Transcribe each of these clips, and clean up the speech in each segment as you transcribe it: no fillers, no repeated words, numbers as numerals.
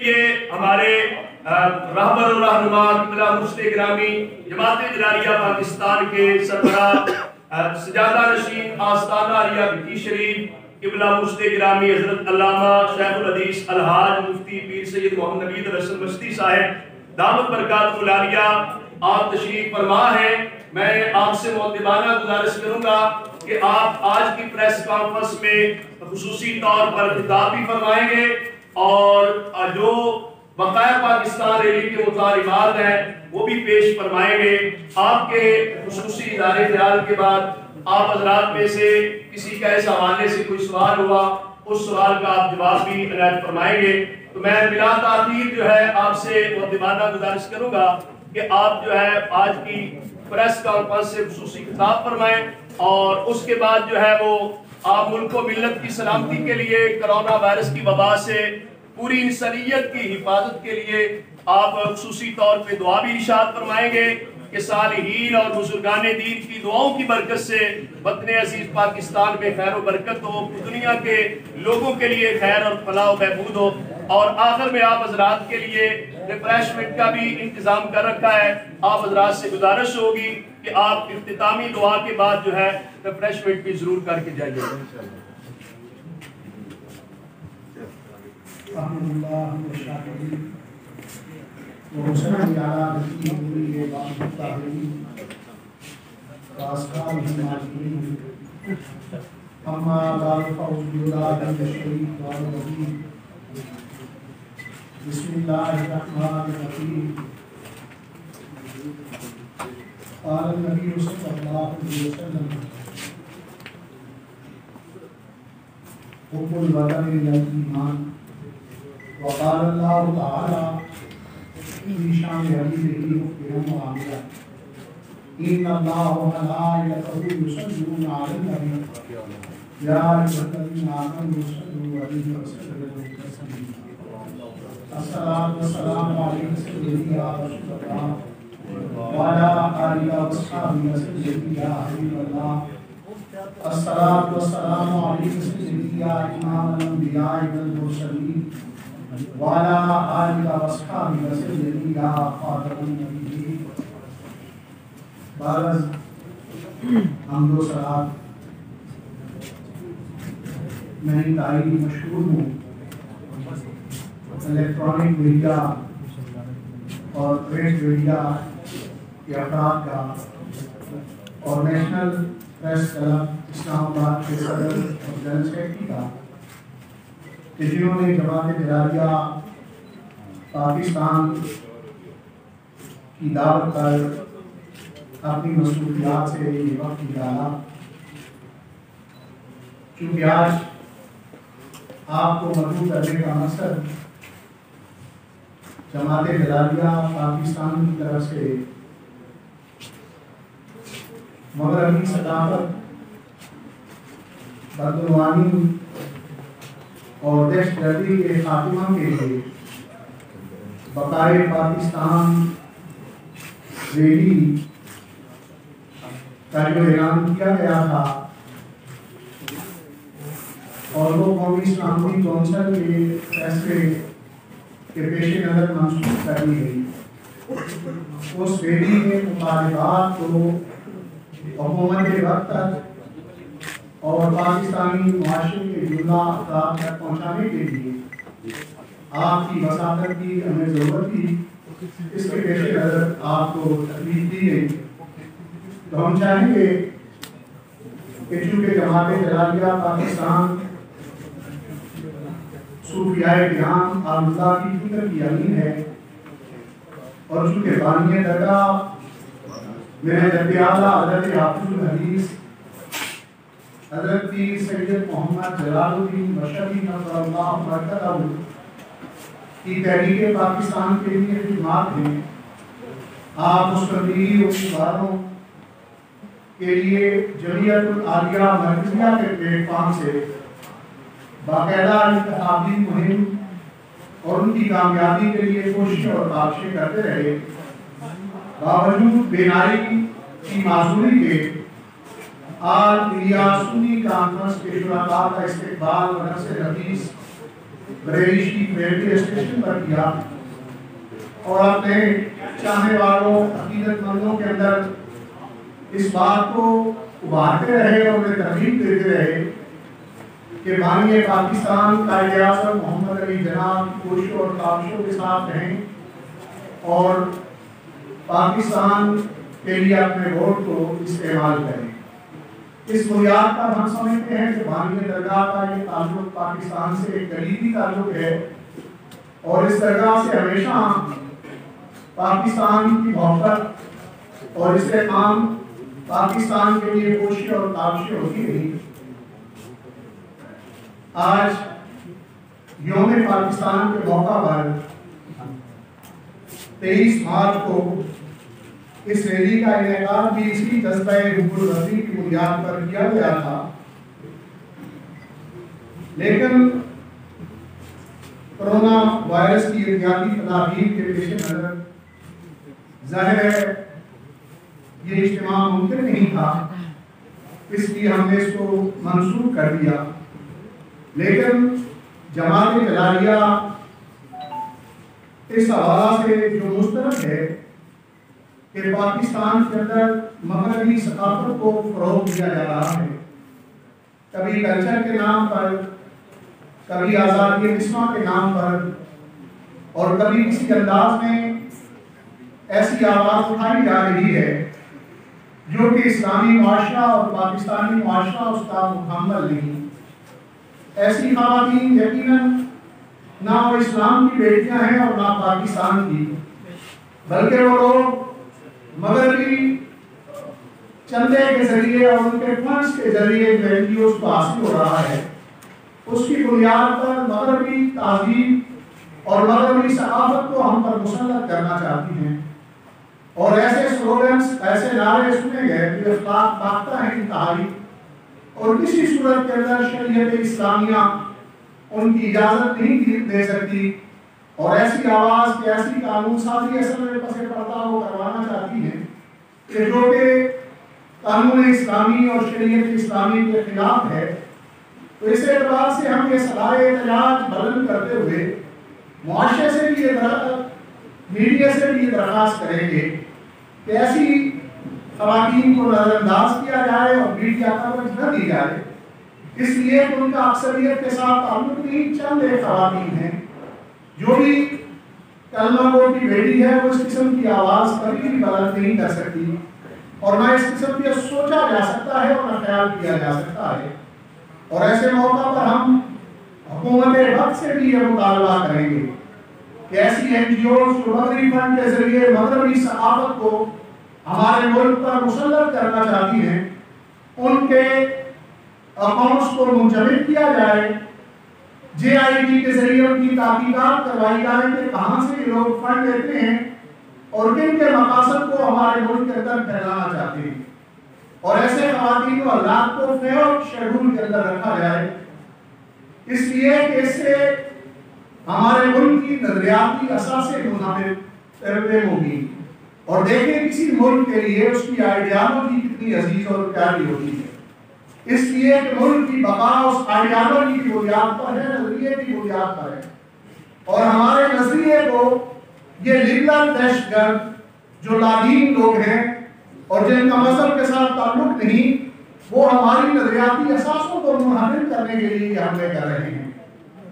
یہ ہمارے رہبر و رہنما قبلہ مرشد گرامی جماعت جلالیہ پاکستان کے سربراہ سجادہ نشین آستانہ عالیہ بھٹی شریف قبلہ مرشد گرامی حضرت علامہ شیخ الحدیث الحاج مفتی پیر سید محمد نوید الحسن مشتی صاحب دامت برکاتہ العالیہ آپ تشریف فرما ہیں۔ میں آپ سے مؤدبانہ گزارش کروں گا کہ آپ آج کی پریس کانفرنس میں خصوصی طور پر خطاب بھی فرمائیں گے اور جو بقائے پاکستان ریلی کے مطالبات ہیں وہ بھی پیش فرمائیں گے۔ آپ کے خصوصی اظہار خیال کے بعد آپ حضرات میں سے کسی کا اس حوالے سے کوئی سوال ہوا اس سوال کا آپ جواب بھی عنایت فرمائیں گے۔ تو میں بلا تاخیر جو ہے آپ سے مؤدبانہ گزارش کروں گا کہ آپ جو ہے آج کی پریس کانفرنس سے خصوصی خطاب فرمائیں اور اس کے بعد جو ہے وہ آپ ملک و ملت کی سلامتی کے لیے کرونا وائرس کی وبا سے پوری انسانیت کی حفاظت کے لیے آپ خصوصی طور پہ دعا بھی ارشاد فرمائیں گے کہ صالحین اور بزرگان دین کی دعاؤں کی برکت سے وطن عزیز پاکستان میں خیر و برکت ہو، دنیا کے لوگوں کے لیے خیر اور فلاح و بہبود ہو، اور آخر میں آپ حضرات کے لیے ریفریشمنٹ کا بھی انتظام کر رکھا ہے۔ آپ حضرات سے گزارش ہوگی کہ آپ اختتامی دعا کے بعد جو ہے ریفریشمنٹ بھی ضرور کر کے جائیے۔ بسم اللہ الرحمن الرحیم۔ قال النبی صلی اللہ علیہ وسلم حب الوطن من الایمان، وقال اللہ تعالی فی شان حبیبہ مخبرا وعاملا ان اللہ وملائکتہ یصلون علی النبی یا ایھا الذین آمنوا صلوا علیہ وسلموا تسلیما۔ الصلاة والسلام علیہ سیدی یا رسول اللہ وعلی آلہ وصحبہ وسلم یا حبیب اللہ۔ الصلاة والسلام علیہ سیدی یا امام الانبیاء والمرسلین وعلی آلہ وصحبہ وسلم یا خاتم النبیین۔ بعد حمد و صلوات میں انتہائی مشہور ہوں الیکٹرانک میڈیا اور پرنٹ میڈیا کے افراد کا اور نیشنل پریس کلب اسلام آباد کے صدر اور جنرل سیکرٹری کا کہ جنہوں نے جماعت جلالیہ پاکستان کی دعوت پر اپنی مصروفیات سے یہ وقت نکالا۔ چونکہ آج آپ کو مدعو کرنے کا مقصد جماعت جلالیہ پاکستان کی طرف سے مغربی ثقافت، بدعنوانی اور دہشت گردی کے خاتمہ کے لیے بقائے پاکستان ریلی کا جو اعلان کیا گیا تھا اور وہ قومی اسلامی کونسل کے فیصلے کے پیش نظر منسوخ کر دی گئی، اس ریلی کے مطالبات کو حکومت وقت تک اور پاکستانی معاشرے کے جملہ افراد تک پہنچانے کے لیے آپ کی وساطت کی ہمیں ضرورت تھی۔ اس کے پیش نظر آپ کو تکلیف دی گئی، تو ہم چاہیں گے کہ چونکہ جماعت جلالیہ پاکستان صوفیاء کرام اللہ کی فکر کی امین ہے اور چونکہ بانی درگاہ میں حضرت اعلیٰ حضرت حافظ الحدیث حضرت پیر سید محمد جلال الدین مشرقی نظر اللہ برکتہ کی تحریک پاکستان کے لیے خدمات ہیں، آپ مستقبلی امیدواروں کے لیے جمعیت العالیہ مرکزیہ کے پلیٹ فارم سے باقاعدہ انتخابی مہم اور ان کی کامیابی کے لیے کوشش اور کاوشیں کرتے رہے۔ باوجود بینائی کی معذوری کے آج انڈیا سنی کانفرنس کے شرکاء کا استقبال و نشر حدیث بریلی شریف ریلوے اسٹیشن پر کیا اور اپنے چاہنے والوں عقیدت مندوں کے اندر اس بات کو ابھارتے رہے اور انہیں ترغیب دیتے رہے کہ بانی پاکستان قائد اعظم محمد علی جناح کی کوششوں اور کاوشوں کے ساتھ رہیں اور پاکستان کے لیے اپنے ووٹ کو استعمال کریں۔ اس بنیاد پر ہم سمجھتے ہیں کہ بانی درگاہ کا یہ تعلق پاکستان سے ایک کلیدی تعلق ہے اور اس درگاہ سے ہمیشہ پاکستان کی محبت اور استحکام پاکستان کے لیے کوششیں اور کاوشیں ہوتی رہی۔ آج یوم پاکستان کے موقع پر 23 مارچ کو اس ریلی کا انعقاد بھی اسی جذبہ حب الوطنی کی بنیاد پر کیا گیا تھا، لیکن کرونا وائرس کی احتیاطی تدابیر کے پیش نظر ظاہر ہے یہ اجتماع ممکن نہیں تھا، اس لیے ہم نے اس کو منسوخ کر دیا۔ لیکن جماعت جلالیہ اس حوالہ سے جو مسترد ہے کہ پاکستان کے اندر مغربی ثقافت کو فروغ دیا جا رہا ہے، کبھی کلچر کے نام پر، کبھی آزادی نسواں کے نام پر، اور کبھی کسی انداز میں ایسی آواز اٹھائی جا رہی ہے جو کہ اسلامی معاشرہ اور پاکستانی معاشرہ اس کا مکمل نہیں۔ ایسی خواتین یقیناً نہ وہ اسلام کی بیٹیاں ہیں اور نہ پاکستان کی، بلکہ وہ لوگ مغربی چندے کے ذریعے اور ان کے فنڈز کے ذریعے جو این جی اوز کو حاصل ہو رہا ہے اس کی بنیاد پر مغربی تہذیب اور مغربی ثقافت کو ہم پر مسلط کرنا چاہتی ہیں، اور ایسے سلوگنز، ایسے نعرے سنے گئے جو اخلاق باختہ ہیں انتہائی، اور کسی صورت کے اندر شریعت اسلامیہ ان کی اجازت نہیں دے سکتی، اور ایسی آواز کہ ایسی قانون سازی اصل میں پس پردہ وہ کروانا چاہتی ہیں کہ جو کہ قانون اسلامی اور شریعت اسلامی کے خلاف ہے۔ تو اس اعتبار سے ہم یہ صدائے احتجاج بلند کرتے ہوئے معاشرے سے بھی میڈیا سے بھی یہ درخواست کریں گے کہ ایسی خواتین کو نظر انداز کیا جائے اور میڈیا کوریج نہ دی جائے، اس لیے کہ ان کا اکثریت کے ساتھ تعلق نہیں، چند ایک خواتین ہیں جو بھی کلمہ گو کی بیٹی ہے وہ اس قسم کی آواز کبھی بھی بلند نہیں کر سکتی، اور نہ اس قسم کی سوچا جا سکتا ہے اور نہ خیال کیا جا سکتا ہے۔ اور ایسے موقع پر ہم حکومت وقت سے بھی یہ مطالبہ کریں گے کہ ایسی این جی اوز جو مغربی فنڈ کے ذریعے مغربی ثقافت کو ہمارے ملک پر مسلط کرنا چاہتی ہیں، ان کے اکاؤنٹس کو منجمد کیا جائے، جے آئی ٹی کے ذریعے ان کی تحقیقات کروائی جائے کہ کہاں سے یہ لوگ فنڈ لیتے ہیں اور کن کے مقاصد کو ہمارے ملک کے اندر پھیلانا چاہتے ہیں، اور ایسے خواتین و حضرات کو فیور شیڈول کے اندر رکھا جائے، اس لیے کہ اس سے ہمارے ملک کی نظریاتی اثاثے منہدم ہوگی، اور دیکھیں کسی ملک کے لیے اس کی آئیڈیالوجی کتنی عزیز اور پیاری ہوتی ہے، اس لیے کہ ملک کی بقا اس آئیڈیالوجی کی بنیاد پر ہے، نظریے کی بنیاد پر ہے، اور ہمارے نظریے کو یہ لبرل دہشت گرد جو لادین لوگ ہیں اور جن کا مذہب کے ساتھ تعلق نہیں، وہ ہماری نظریاتی اثاثوں کو منہدم کرنے کے لیے حملے کر رہے ہیں۔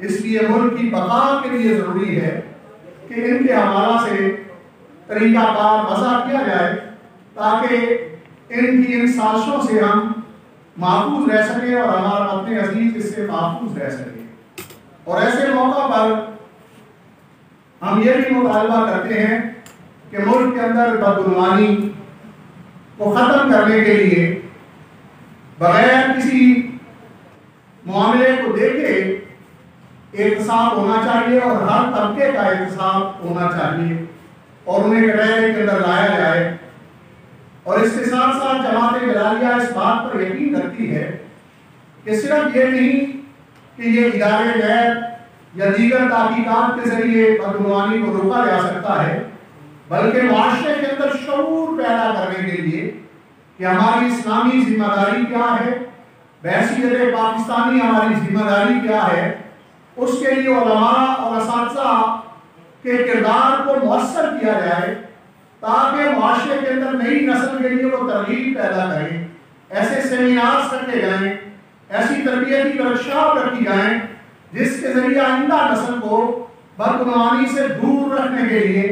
اس لیے ملک کی بقا کے لیے ضروری ہے کہ ان کے حوالہ سے طریقہ کار وضع کیا جائے تاکہ ان کی ان سازشوں سے ہم محفوظ رہ سکیں اور ہمارا اپنے عزیز اس سے محفوظ رہ سکے۔ اور ایسے موقع پر ہم یہ بھی مطالبہ کرتے ہیں کہ ملک کے اندر بدعنوانی کو ختم کرنے کے لیے بغیر کسی معاملے کو دیکھے احتساب ہونا چاہیے اور ہر طبقے کا احتساب ہونا چاہیے اور انہیں کٹہرے کے اندر لایا جائے۔ اور اس کے ساتھ ساتھ جماعت جلالیہ اس بات پر یقین رکھتی ہے کہ صرف یہ نہیں کہ یہ ادارے غیر یا دیگر تحقیقات کے ذریعے بدعنوانی کو روکا جا سکتا ہے، بلکہ معاشرے کے اندر شعور پیدا کرنے کے لیے کہ ہماری اسلامی ذمہ داری کیا ہے، بحیثیت پاکستانی ہماری ذمہ داری کیا ہے، اس کے لیے علماء اور اساتذہ کے کردار کو مؤثر کیا جائے تاکہ معاشرے کے اندر نئی نسل کے لیے وہ ترغیب پیدا کریں. ایسے سیمینارز رکھے جائیں, ایسی تربیتی ورکشاپ رکھی جائیں جس کے ذریعے آئندہ نسل کو بدعنوانی سے دور رکھنے کے لیے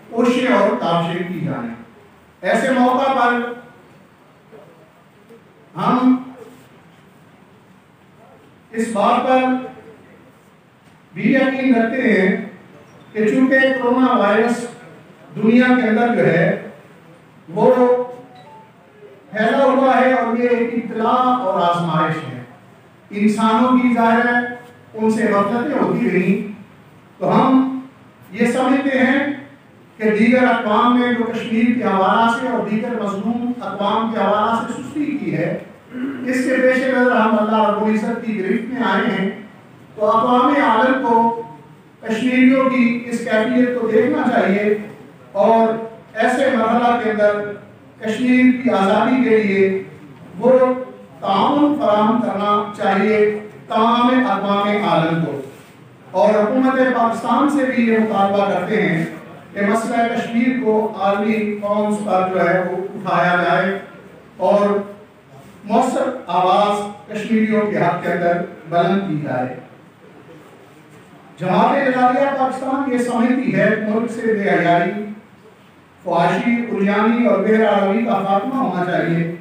کوششیں اور کاوشیں کی جائیں. ایسے موقع پر ہم اس بات پر بھی یقین رکھتے ہیں کہ چونکہ کرونا وائرس دنیا کے اندر جو ہے وہ پھیلا ہوا ہے اور یہ ایک ابتلا اور آزمائش ہے, انسانوں کی ظاہر ہے ان سے غفلتیں ہوتی رہیں, تو ہم یہ سمجھتے ہیں کہ دیگر اقوام نے جو کشمیر کے حوالہ سے اور دیگر مظلوم اقوام کے حوالہ سے سستی کی ہے, اس کے پیش نظر ہم اللہ رب العزت کی گرفت میں آئے ہیں. تو اقوام عالم کو کشمیریوں کی اس کیفیت کو دیکھنا چاہیے اور ایسے مرحلہ کے اندر کشمیر کی آزادی کے لیے وہ تعاون فراہم کرنا چاہیے تمام اقوام عالم کو. اور حکومت پاکستان سے بھی یہ مطالبہ کرتے ہیں کہ مسئلہ کشمیر کو عالمی فورمز پر جو ہے وہ اٹھایا جائے اور مؤثر آواز کشمیریوں کے حق کے اندر بلند کی جائے. جماعت نظاریہ پاکستان یہ سمجھتی ہے کہ ملک سے بے حیائی, فحاشی, عریانی اور بے حیائی کا خاتمہ ہونا چاہیے.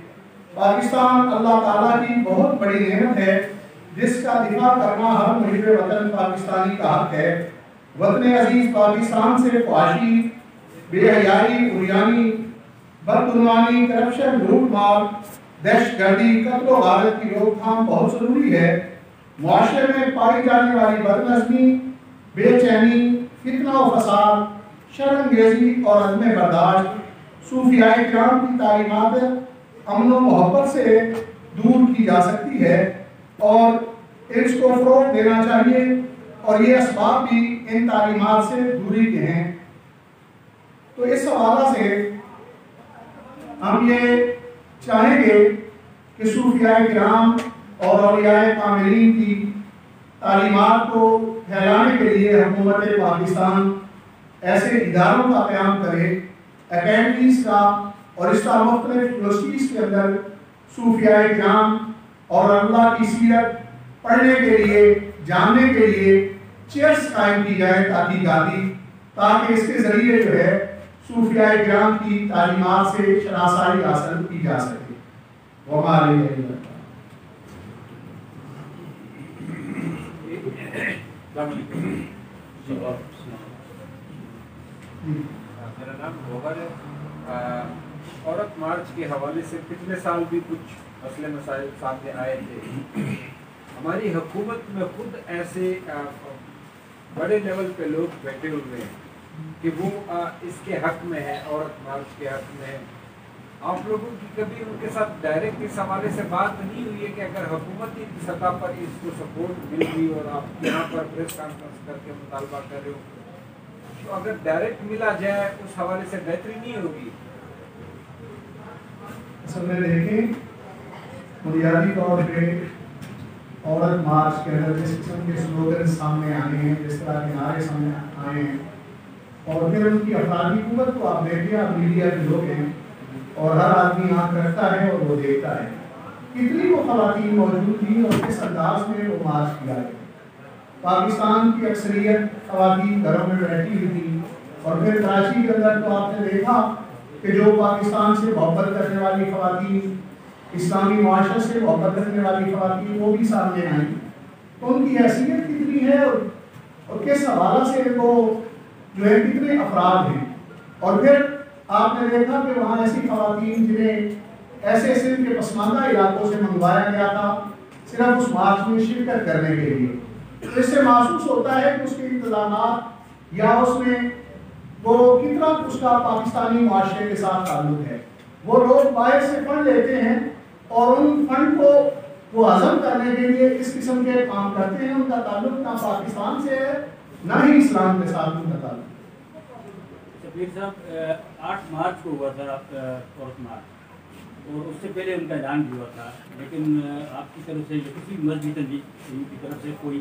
پاکستان اللہ تعالیٰ کی بہت بڑی نعمت ہے جس کا دفاع کرنا ہر محب وطن پاکستانی کا حق ہے. وطن عزیز پاکستان سے فحاشی, بے حیائی, عریانی, بدعنوانی, کرپشن, لوٹ مار, دہشت گردی, قتل و غارت کی روک تھام بہت ضروری ہے. معاشرے میں پائی جانے والی بدنظمی, بے چینی, فتنہ و فساد, شر انگیزی اور عدم برداشت صوفیاء کرام کی تعلیمات امن و محبت سے دور کی جا سکتی ہے اور اس کو فروغ دینا چاہیے, اور یہ اسباب بھی ان تعلیمات سے دوری کے ہیں. تو اس حوالہ سے ہم یہ چاہیں گے کہ صوفیاء کرام اور اولیاء کاملین کی تعلیمات کو پھیلانے کے لیے حکومت پاکستان ایسے اداروں کا قیام کرے, اکیڈمیز کا, اور اس طرح مختلف یونیورسٹیز کے اندر صوفیاء کرام اور اللہ کی سیرت پڑھنے کے لیے, جاننے کے لیے چیئرز قائم کی جائے تحقیقاتی, تاکہ اس کے ذریعے جو ہے صوفیاء کرام کی تعلیمات سے شناسائی حاصل کی جا سکے. وما علیہ میرا نام گوہر ہے. عورت مارچ کے حوالے سے پچھلے سال بھی کچھ مسئلے مسائل سامنے آئے تھے. ہماری حکومت میں خود ایسے بڑے لیول پہ لوگ بیٹھے ہوئے ہیں کہ وہ اس کے حق میں ہیں, عورت مارچ کے حق میں ہیں. آپ لوگوں کی کبھی ان کے ساتھ ڈائریکٹ اس حوالے سے بات نہیں ہوئی ہے کہ اگر حکومتی سطح پر اس کو سپورٹ مل گئی اور آپ یہاں پر پریس کانفرنس کر کے مطالبہ کر رہے ہو تو اگر ڈائریکٹ ملا جائے اس حوالے سے بہتری نہیں ہوگی؟ اصل میں دیکھیں, بنیادی طور پہ عورت مارچ کے اندر جس قسم کے سلوگن سامنے آئے ہیں, جس طرح کے نعرے سامنے آئے ہیں, اور پھر ان کی افرادی قوت کو آپ دیکھیں, آپ میڈیا کے لوگ ہیں اور ہر آدمی آنکھ رکھتا ہے اور وہ دیکھتا ہے کتنی وہ خواتین موجود تھیں اور کس انداز میں وہ مارچ کیا ہے. پاکستان کی اکثریت خواتین گھروں میں بیٹھی ہوئی تھی, اور پھر کراچی کے اندر تو آپ نے دیکھا کہ جو پاکستان سے محبت کرنے والی خواتین, اسلامی معاشرے سے محبت رکھنے والی خواتین, وہ بھی سامنے آئیں. تو ان کی حیثیت کتنی ہے اور کس حوالہ سے وہ جو ہے کتنے افراد ہیں. اور پھر آپ نے دیکھا کہ وہاں ایسی خواتین جنہیں ایسے سندھ کے پسماندہ علاقوں سے منگوایا گیا تھا صرف اس مارچ میں شرکت کرنے کے لیے. اس سے محسوس ہوتا ہے کہ اس کے انتظامات یا اس میں وہ کتنا اس کا پاکستانی معاشرے کے ساتھ تعلق ہے. وہ لوگ باہر سے فنڈ لیتے ہیں اور ان فنڈ کو وہ ہضم کرنے کے لیے اس قسم کے کام کرتے ہیں. ان کا تعلق نہ پاکستان سے ہے نہ ہی اسلام کے ساتھ ان کا تعلق. شبیر صاحب 8 مارچ کو ہوا تھا عورت مارچ, اور اس سے پہلے ان کا اعلان بھی ہوا تھا, لیکن آپ کی طرف سے یا کسی مسجد کی طرف سے کوئی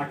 8